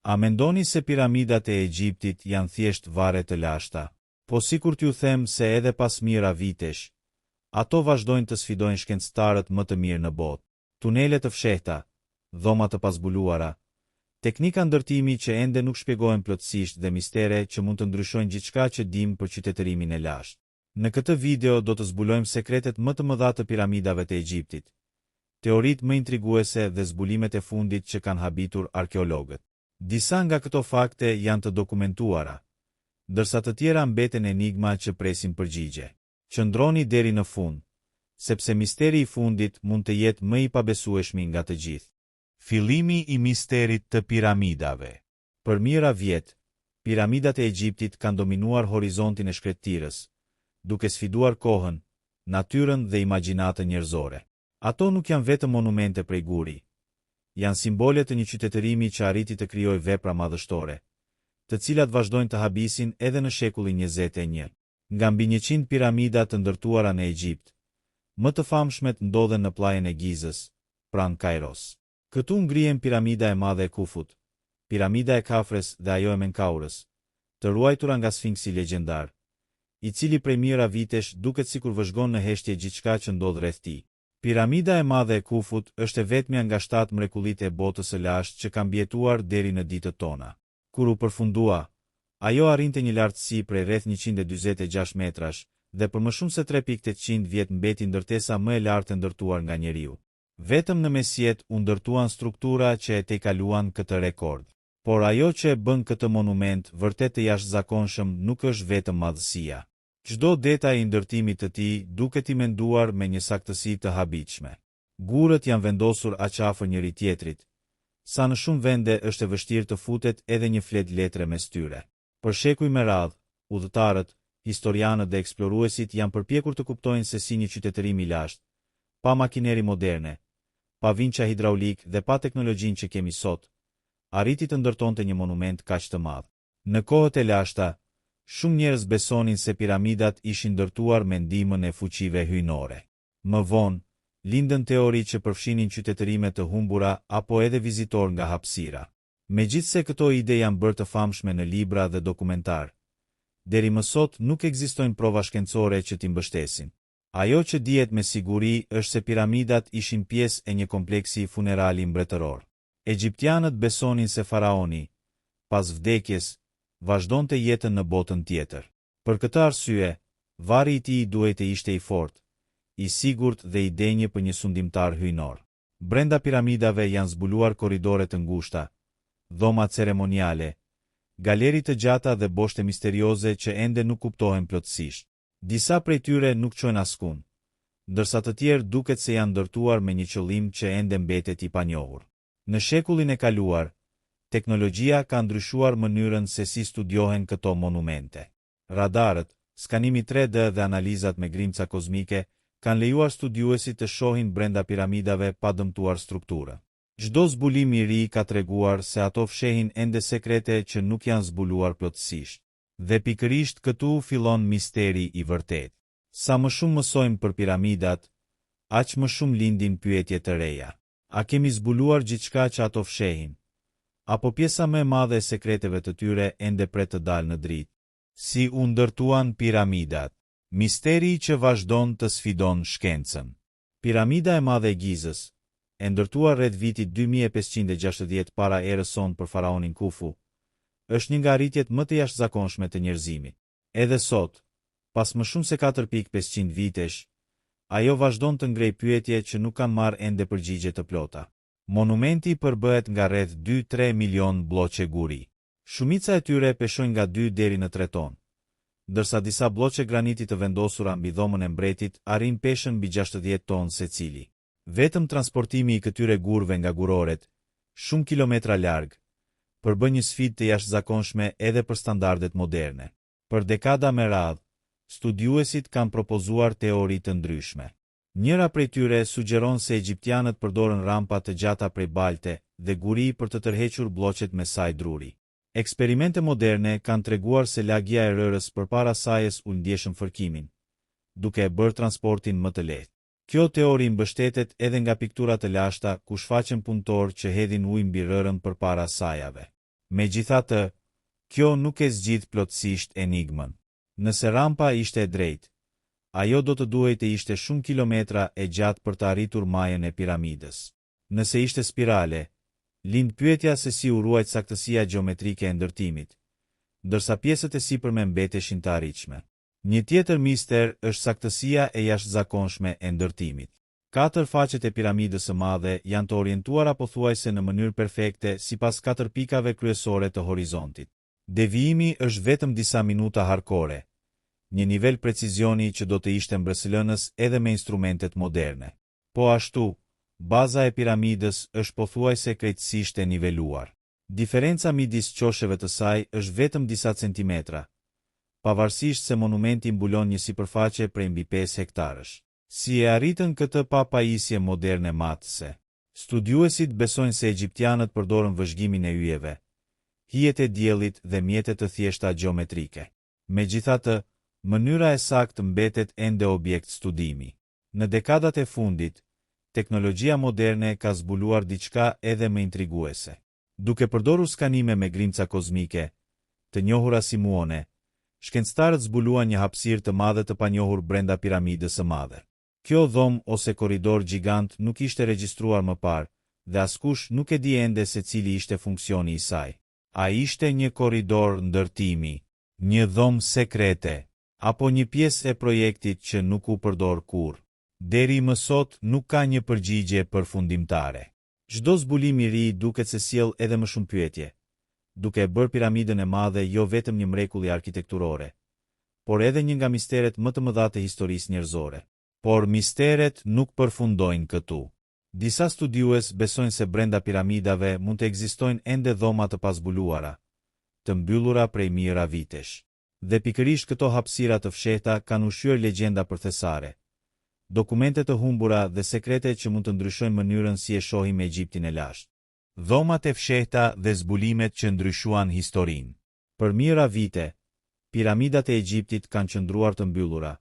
A mendoni se piramidat e Egjiptit janë thjesht varre të lashta? Po sikur t'ju them se edhe pas mijëra vitesh, ato vazhdojnë të sfidojnë shkencëtarët më të mirë në botë. Tunele të fshehta, dhoma të pazbuluara, teknika ndërtimi që ende nuk shpjegohen plotësisht dhe mistere që mund të ndryshojnë gjithçka që dim për qytetërimin e lashtë. Në këtë video do të zbulojmë sekretet më të mëdha të piramidave të Egjiptit, teoritë më intriguese dhe zbulimet e fundit që kanë habitur arkeologët. Disa nga këto fakte janë të dokumentuara, ndërsa të tjera mbeten enigma që presin përgjigje. Qëndroni deri në fund, sepse misteri i fundit mund të jetë më i pabesueshmi nga të gjithë. Fillimi i misterit të piramidave. Për mijëra vjet, piramidat e Egjiptit kanë dominuar horizontin e shkretëtirës, duke sfiduar kohën, natyrën dhe imagjinatën njerëzore. Ato nuk janë vetëm monumente prej guri, janë simbole të një qytetërimi që arriti të krijojë vepra madhështore, të cilat vazhdojnë të habisin edhe në shekullin 21. Nga mbi 100 piramida të ndërtuara në Egjipt, më të famshmet ndodhen në plajën e Gizës, pranë Kairos. Këtu ngrihen piramida e madhe e Kufut, piramida e Kafres dhe ajo e Menkaurës, të ruajtura nga Sfinksi legjendar, i cili prej mijëra vitesh duket sikur vëzhgon në heshtje gjithçka që ndodh rreth tij. Piramida e madhe e Kufut është e vetmja nga 7 mrekullitë e botës së lashtë që kanë mbijetuar deri në ditët tona. Kur u përfundua, ajo arrinte një lartësi prej rreth 146 metrash dhe për më shumë se 3.800 vjet mbeti ndërtesa më e lartë e ndërtuar nga njeriu. Vetëm në mesjet u ndërtuan struktura që e tejkaluan këtë rekord. Por ajo që e bën këtë monument vërtet të jashtëzakonshëm nuk është vetëm madhësia. Çdo detaj i ndërtimit të tij duket i menduar me një saktësi të habitshme. Gurët janë vendosur aq afër njëri tjetrit, sa në shumë vende është e vështirë të futet edhe një flet letre mes tyre. Për shekuj me radhë, udhëtarët, historianët dhe eksploruesit janë përpjekur të kuptojnë se si një qytetërim i lashtë, pa makineri moderne, pa vinça hidraulik dhe pa teknologjinë që kemi sot, arriti të ndërtonte një monument kaq të madh. Në kohët e lashta, shumë njerëz besonin se piramidat ishin ndërtuar me ndihmën e fuqive hyjnore. Më vonë, lindën teori që përfshinin qytetërime të humbura apo edhe vizitor nga hapësira. Megjithse këto ide janë bërë të famshme në libra dhe dokumentar, deri më sot nuk ekzistojnë prova shkencore që t'i mbështesin. Ajo që dihet me siguri është se piramidat ishin pjesë e një kompleksi funerali mbretëror. Egjiptianët besonin se faraoni, pas vdekjes, vazhdonte jetën në botën tjetër. Për këtë arsye, varri i tij duhet të ishte i fortë, i sigurt dhe i denjë për një sundimtar hyjnor. Brenda piramidave janë zbuluar korridore të ngushta, dhoma ceremoniale, galeri të gjata dhe boshte misterioze që ende nuk kuptohen plotësisht. Disa prej tyre nuk çojnë askund, ndërsa të tjerë duket se janë ndërtuar me një qëllim që ende mbetet i panjohur. Në shekullin e kaluar, teknologjia ka ndryshuar mënyrën se si studiohen këto monumente. Radarët, skanimi 3D dhe analizat me grimca kozmike kanë lejuar studiuesit të shohin brenda piramidave pa dëmtuar strukturën. Çdo zbulim i ri ka treguar se ato fshehin ende sekrete që nuk janë zbuluar plotësisht. Dhe pikërisht këtu fillon misteri i vërtet. Sa më shumë mësojmë për piramidat, aq më shumë lindin pyetje të reja. A kemi zbuluar gjithçka që ato fshehin? Apo pjesa më e madhe e sekreteve të tyre ende pret të dalë në dritë? Si u ndërtuan piramidat? Misteri që vazhdon të sfidon shkencën. Piramida e madhe e Gizës, e ndërtuar rreth vitit 2560 para erës sonë për faraonin Kufu, është një nga arritjet më të jashtëzakonshme të njerëzimit. Edhe sot, pas më shumë se 4.500 vitesh, ajo vazhdon të ngrej pyetje që nuk kanë marrë ende përgjigje të plota. Monumenti përbëhet nga rreth 2-3 milion bloqe guri. Shumica e tyre peshojnë nga 2 deri në 3 tonë, ndërsa disa bloqe graniti të vendosura mbi dhomën e mbretit arrin peshën mbi 60 tonë secili. Vetëm transportimi i këtyre gurëve nga guroret, shumë kilometra larg, përbën një sfidë të jashtëzakonshme edhe për standardet moderne. Për dekada me radhë, studiuesit kanë propozuar teori të ndryshme. Njëra prej tyre sugjeron se egjiptianët përdorën rampa të gjata prej balte dhe guri për të tërhequr bloqet me saj druri. Eksperimente moderne kanë treguar se lagja e rërës përpara sajës u ndjeshën fërkimin, duke e bërë transportin më të lehtë. Kjo teori mbështetet edhe nga piktura të lashta ku shfaqen punëtorë që hedhin ujë mbi rërën përpara sajave. Megjithatë, kjo nuk e zgjidh plotësisht enigmën. Nëse rampa ishte e drejtë, ajo do të duhej të ishte shumë kilometra e gjatë për të arritur majën e piramidës. Nëse ishte spirale, lind pyetja se si u ruajt saktësia gjeometrike e ndërtimit, ndërsa pjesët e sipërme mbeteshin të arritshme. Një tjetër mister është saktësia e jashtëzakonshme e ndërtimit. 4 faqet e piramidës së madhe janë të orientuara pothuajse në mënyrë perfekte sipas 4 pikave kryesore të horizontit. Devijimi është vetëm disa minuta harkore, një nivel precizioni që do të ishte mbërselënës edhe me instrumentet moderne. Po ashtu, baza e piramidës është pothuajse krejtësisht e niveluar. Diferenca midis qosheve të saj është vetëm disa centimetra, pavarësisht se monumenti mbulon një sipërfaqe prej mbi 5 hektarësh. Si e arritën këtë pa pajisje moderne matëse? Studiuesit besojnë se egjiptianët përdorën vëzhgimin e yjeve, hijet e diellit dhe mjetet të thjeshta gjeometrike. Megjithatë, mënyra e saktë mbetet ende objekt studimi. Në dekadat e fundit, teknologjia moderne ka zbuluar diçka edhe më intriguese. Duke përdorur skanime me grimca kozmike, të njohura si muone, shkencëtarët zbuluan një hapësirë të madhe të panjohur brenda piramidës së madhe. Kjo dhomë ose korridor gjigant nuk ishte regjistruar më parë, dhe askush nuk e di ende se cili ishte funksioni i saj. A ishte një korridor ndërtimi, një dhomë sekrete, apo një pjesë e projektit që nuk u përdor kurrë? Deri më sot nuk ka një përgjigje përfundimtare. Çdo zbulim i ri duket se sjell edhe më shumë pyetje, duke e bërë piramidën e madhe jo vetëm një mrekulli arkitekturore, por edhe një nga misteret më të mëdha të historisë njerëzore. Por misteret nuk përfundojnë këtu. Disa studiues besojnë se brenda piramidave mund të ekzistojnë ende dhoma të pazbuluara, të mbyllura prej mijëra vitesh. Dhe pikërisht këto hapësira të fshehta kanë ushqyer legjenda përthesare, dokumente të humbura dhe sekrete që mund të ndryshojnë mënyrën si e shohim Egjiptin e lashtë. Dhomat e fshehta dhe zbulimet që ndryshuan historinë. Për mijëra vite, piramidat e Egjiptit kanë qëndruar të mbyllura,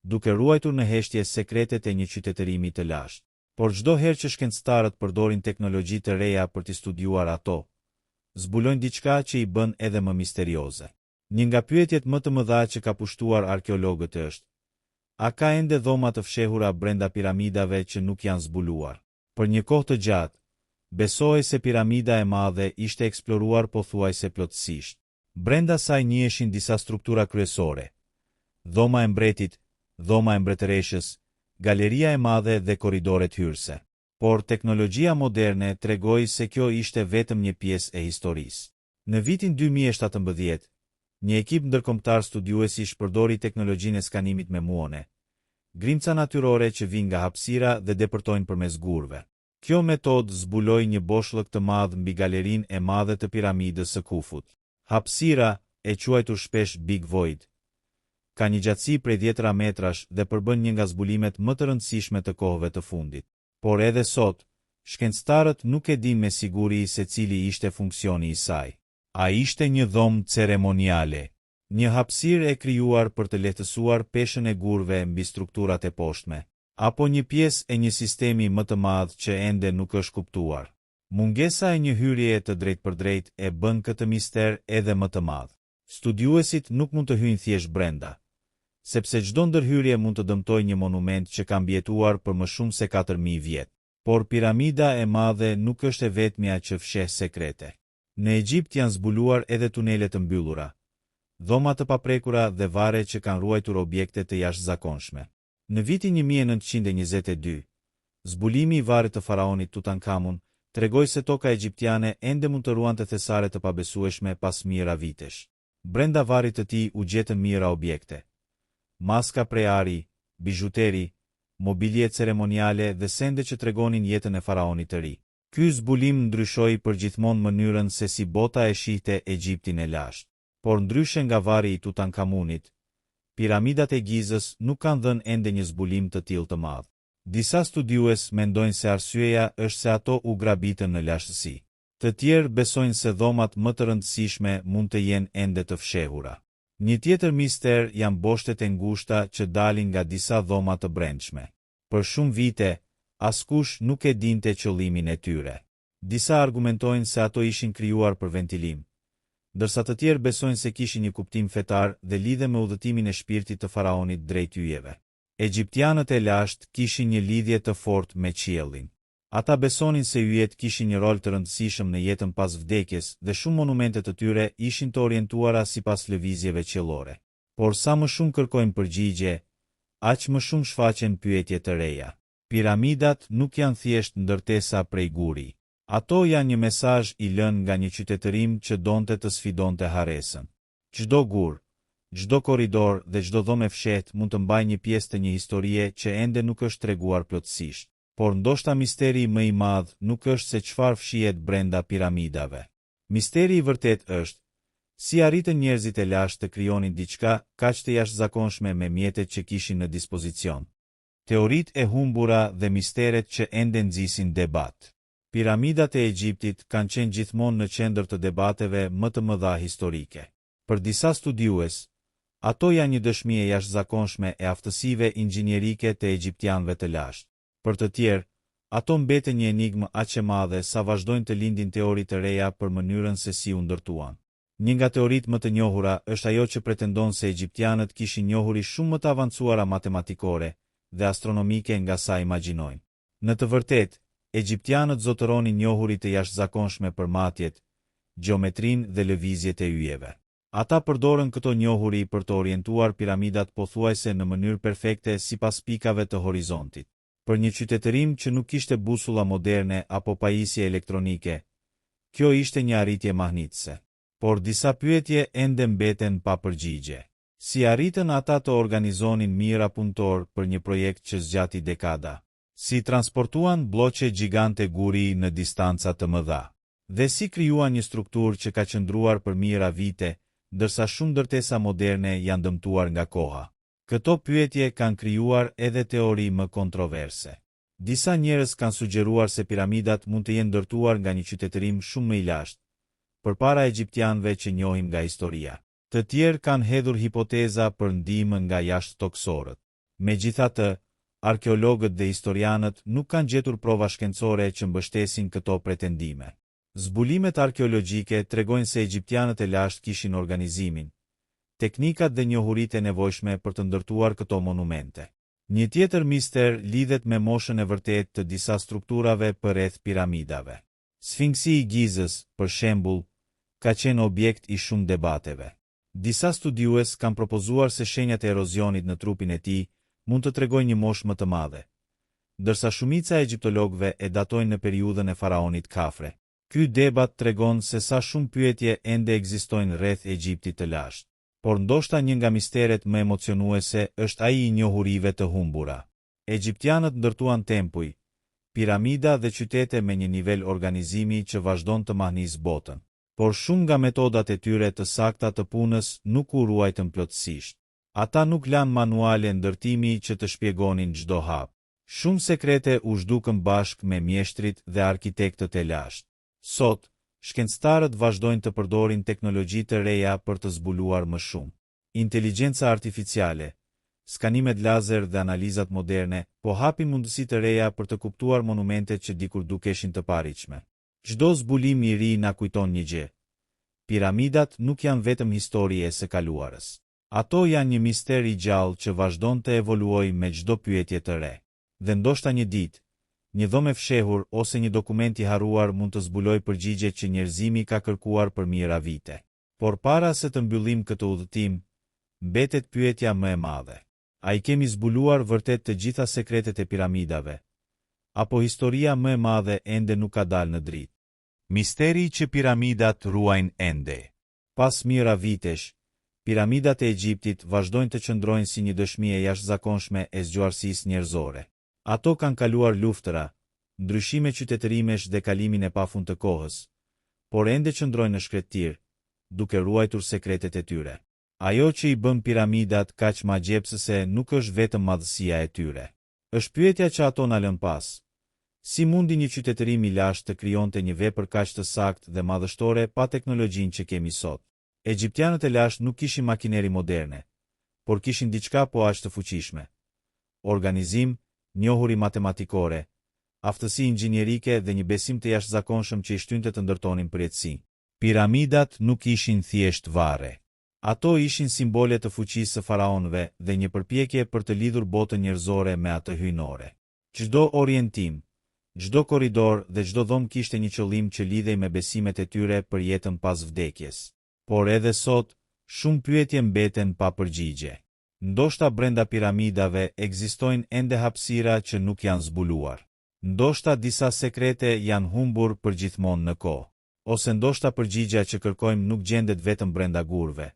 duke ruajtur në heshtje sekretet e një qytetërimi të lashtë. Por çdo herë që shkencëtarët përdorin teknologji të reja për të studiuar ato, zbulojnë diçka që i bën edhe më misterioze. Një nga pyetjet më të mëdha që ka pushtuar arkeologët është: a ka ende dhoma të fshehura brenda piramidave që nuk janë zbuluar? Për një kohë të gjatë, besohej se piramida e madhe ishte eksploruar pothuajse plotësisht. Brenda saj njiheshin disa struktura kryesore: dhoma e mbretit, dhoma e mbretëreshës, galeria e madhe dhe korridoret hyrëse. Por teknologjia moderne tregoi se kjo ishte vetëm një pjesë e historisë. Në vitin 2017, një ekip ndërkombëtar studiuesi shpërdori teknologjinë e skanimit me muone, grimca natyrore që vijnë nga hapësira dhe depërtojnë përmes gurve. Kjo metodë zbuloi një boshllëk të madh mbi galerinë e madhe të piramidës së Kufut. Hapësira, e quajtur shpesh Big Void, ka një gjatësi prej 10 metrash dhe përbën një nga zbulimet më të rëndësishme të kohëve të fundit. Por edhe sot, shkencëtarët nuk e dinë me siguri se cili ishte funksioni i saj. A ishte një dhomë ceremoniale, një hapësirë e krijuar për të lehtësuar peshën e gurve mbi strukturat e poshtme, apo një pjesë e një sistemi më të madh që ende nuk është kuptuar? Mungesa e një hyrjeje të drejtpërdrejtë e bën këtë mister edhe më të madh. Studiuesit nuk mund të hyjnë thjesht brenda, sepse çdo ndërhyrje mund të dëmtojë një monument që ka mbijetuar për më shumë se 4000 vjet. Por piramida e madhe nuk është e vetmja që fsheh sekrete. Në Egjipt janë zbuluar edhe tunele të mbyllura, dhoma të paprekura dhe varre që kanë ruajtur objekte të jashtëzakonshme. Në vitin 1922, zbulimi i varrit të faraonit Tutankhamun tregoi se toka egjiptiane ende mund të ruante thesare të pabesueshme pas mijëra vitesh. Brenda varrit të tij u gjetën mijëra objekte: maska prej ari, bizhuteri, mobilje ceremoniale dhe sende që tregonin jetën e faraonit të ri. Ky zbulim ndryshoi përgjithmonë mënyrën se si bota e shihte Egjiptin e lashtë. Por ndryshe nga varri i Tutankhamunit, piramidat e Gizës nuk kanë dhënë ende një zbulim të tillë të madh. Disa studiues mendojnë se arsyeja është se ato u grabitën në lashtësi. Të tjerë besojnë se dhomat më të rëndësishme mund të jenë ende të fshehura. Një tjetër mister janë boshtet e ngushta që dalin nga disa dhoma të brendshme. Për shumë vite, askush nuk e dinte qëllimin e tyre. Disa argumentojnë se ato ishin krijuar për ventilim, ndërsa të tjerë besojnë se kishin një kuptim fetar dhe lidhe me udhëtimin e shpirtit të faraonit drejt yjeve. Egjiptianët e lashtë kishin një lidhje të fortë me qiellin. Ata besonin se yjet kishin një rol të rëndësishëm në jetën pas vdekjes dhe shumë monumente të tyre ishin të orientuara sipas lëvizjeve qiellore. Por sa më shumë kërkojnë përgjigje, aq më shumë shfaqen pyetje të reja. Piramidat nuk janë thjesht ndërtesa prej guri. Ato janë një mesazh i lënë nga një qytetërim që donte të sfidonte harresën. Çdo gur, çdo korridor dhe çdo dhomë e fshehtë mund të mbajë një pjesë të një historie që ende nuk është treguar plotësisht. Por ndoshta misteri më i madh nuk është se çfarë fshihet brenda piramidave. Misteri i vërtet është si arritën njerëzit e lashtë të krijonin diçka kaq të jashtëzakonshme me mjetet që kishin në dispozicion. Teoritë e humbura dhe misteret që ende nxisin debat. Piramidat e Egjiptit kanë qenë gjithmonë në qendër të debateve më të mëdha historike. Për disa studiues, ato janë një dëshmi e jashtëzakonshme e aftësive inxhinierike të egjiptianëve të lashtë. Për të tjerë, ato mbeten një enigmë aq e madhe sa vazhdojnë të lindin teori të reja për mënyrën se si u ndërtuan. Një nga teoritë më të njohura është ajo që pretendon se egjiptianët kishin njohuri shumë më të avancuara matematikore dhe astronomike nga sa imagjinojnë. Në të vërtetë, egjiptianët zotëronin njohuri të jashtëzakonshme për matjet, gjeometrinë dhe lëvizjet e yjeve. Ata përdorën këto njohuri për të orientuar piramidat pothuajse në mënyrë perfekte sipas pikave të horizontit. Për një qytetërim që nuk kishte busulla moderne apo pajisje elektronike, kjo ishte një arritje mahnitëse. Por disa pyetje ende mbeten pa përgjigje. Si arritën ata të organizonin mira punëtor për një projekt që zgjati dekada? Si transportuan bloqe gjigante guri në distanca të mëdha? Dhe si krijuan një strukturë që ka qëndruar për mijëra vite, ndërsa shumë ndërtesa moderne janë dëmtuar nga koha? Këto pyetje kanë krijuar edhe teori më kontroverse. Disa njerëz kanë sugjeruar se piramidat mund të jenë ndërtuar nga një qytetërim shumë më i lashtë, përpara egjiptianëve që njohim nga historia. Të tjerë kanë hedhur hipoteza për ndihmën nga jashtë tokësorët. Megjithatë, arkeologët dhe historianët nuk kanë gjetur prova shkencore që mbështesin këto pretendime. Zbulimet arkeologjike tregojnë se egjiptianët e lashtë kishin organizimin, teknikat dhe njohuritë e nevojshme për të ndërtuar këto monumente. Një tjetër mister lidhet me moshën e vërtetë të disa strukturave përreth piramidave. Sfinksi i Gizës, për shembull, ka qenë objekt i shumë debateve. Disa studiues kanë propozuar se shenjat e erozionit në trupin e tij mund të tregojnë një moshë më të madhe, ndërsa shumica e egjiptologëve e datojnë në periudhën e faraonit Kafre. Ky debat tregon se sa shumë pyetje ende ekzistojnë rreth Egjiptit të lashtë. Por ndoshta një nga misteret më emocionuese është ai i njohurive të humbura. Egjiptianët ndërtuan tempuj, piramida dhe qytete me një nivel organizimi që vazhdon të mahnisë botën. Por shumë nga metodat e tyre të sakta të punës nuk u ruajtën plotësisht. Ata nuk lanë manuale ndërtimi që të shpjegonin çdo hap. Shumë sekrete u zhdukën bashkë me mjeshtrit dhe arkitektët e lashtë. Sot, shkencëtarët vazhdojnë të përdorin teknologji të reja për të zbuluar më shumë. Inteligjenca artificiale, skanimet lazer dhe analizat moderne po hapin mundësi të reja për të kuptuar monumentet që dikur dukeshin të pariqme. Çdo zbulim i ri na kujton një gjë. Piramidat nuk janë vetëm histori e së kaluarës. Ato janë një mister i gjallë që vazhdon të evoluojë me çdo pyetje të re. Dhe ndoshta një ditë, një dhomë e fshehur ose një dokument i harruar mund të zbulojë përgjigjet që njerëzimi ka kërkuar për mijëra vite. Por para se të mbyllim këtë udhëtim, mbetet pyetja më e madhe. A i kemi zbuluar vërtet të gjitha sekretet e piramidave? Apo historia më e madhe ende nuk ka dalë në dritë? Misteri që piramidat ruajnë ende. Pas mijëra vitesh, piramidat e Egjiptit vazhdojnë të qëndrojnë si një dëshmi e jashtëzakonshme e zgjuarsisë njerëzore. Ato kanë kaluar luftëra, ndryshime qytetërimesh dhe kalimin e pafund të kohës, por ende qëndrojnë në shkretëtir, duke ruajtur sekretet e tyre. Ajo që i bën piramidat kaq magjepsëse nuk është vetëm madhësia e tyre. Është pyetja që ato na lën pas. Si mundi një qytetërim i lashtë të krijonte një vepër kaq të saktë dhe madhështore pa teknologjinë që kemi sot? Egjiptianët e lashtë nuk kishin makineri moderne, por kishin diçka po aq të fuqishme. Organizim, njohuri matematikore, aftësi inxhinierike dhe një besim të jashtëzakonshëm që i shtynte të ndërtonin përjetësi. Piramidat nuk ishin thjesht varre. Ato ishin simbole të fuqisë së faraonëve dhe një përpjekje për të lidhur botën njerëzore me atë hyjnore. Çdo orientim, çdo korridor dhe çdo dhomë kishte një qëllim që lidhej me besimet e tyre për jetën pas vdekjes. Por edhe sot, shumë pyetje mbeten pa përgjigje. Ndoshta brenda piramidave ekzistojnë ende hapësira që nuk janë zbuluar. Ndoshta disa sekrete janë humbur përgjithmonë në kohë. Ose ndoshta përgjigja që kërkojmë nuk gjendet vetëm brenda gurve,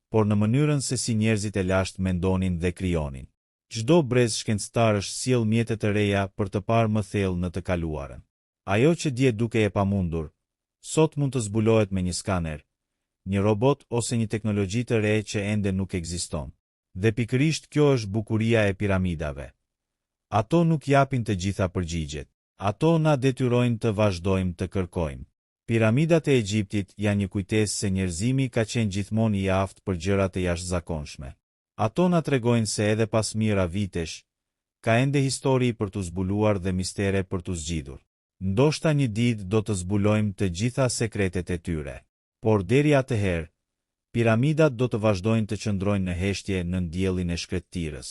por në mënyrën se si njerëzit e lashtë mendonin dhe krijonin. Çdo brez shkencëtarësh sjell mjete të reja për të parë më thellë në të kaluarën. Ajo që dje dukej e pamundur, sot mund të zbulohet me një skaner, një robot ose një teknologji të re që ende nuk ekziston. Dhe pikërisht kjo është bukuria e piramidave. Ato nuk japin të gjitha përgjigjet. Ato na detyrojnë të vazhdojmë të kërkojmë. Piramidat e Egjiptit janë një kujtesë se njerëzimi ka qenë gjithmonë i aftë për gjëra të jashtëzakonshme. Ato na tregojnë se edhe pas mijëra vitesh, ka ende histori për të zbuluar dhe mistere për të zgjidhur. Ndoshta një ditë do të zbulojmë të gjitha sekretet e tyre. Por deri atëherë, piramidat do të vazhdojnë të qëndrojnë në heshtje në diellin e shkretëtirës,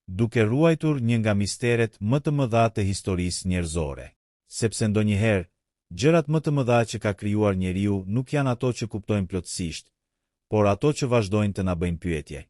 duke ruajtur një nga misteret më të mëdha të historisë njerëzore. Sepse ndonjëherë, gjërat më të mëdha që ka krijuar njeriu nuk janë ato që kuptojmë plotësisht, por ato që vazhdojnë të na bëjnë pyetje.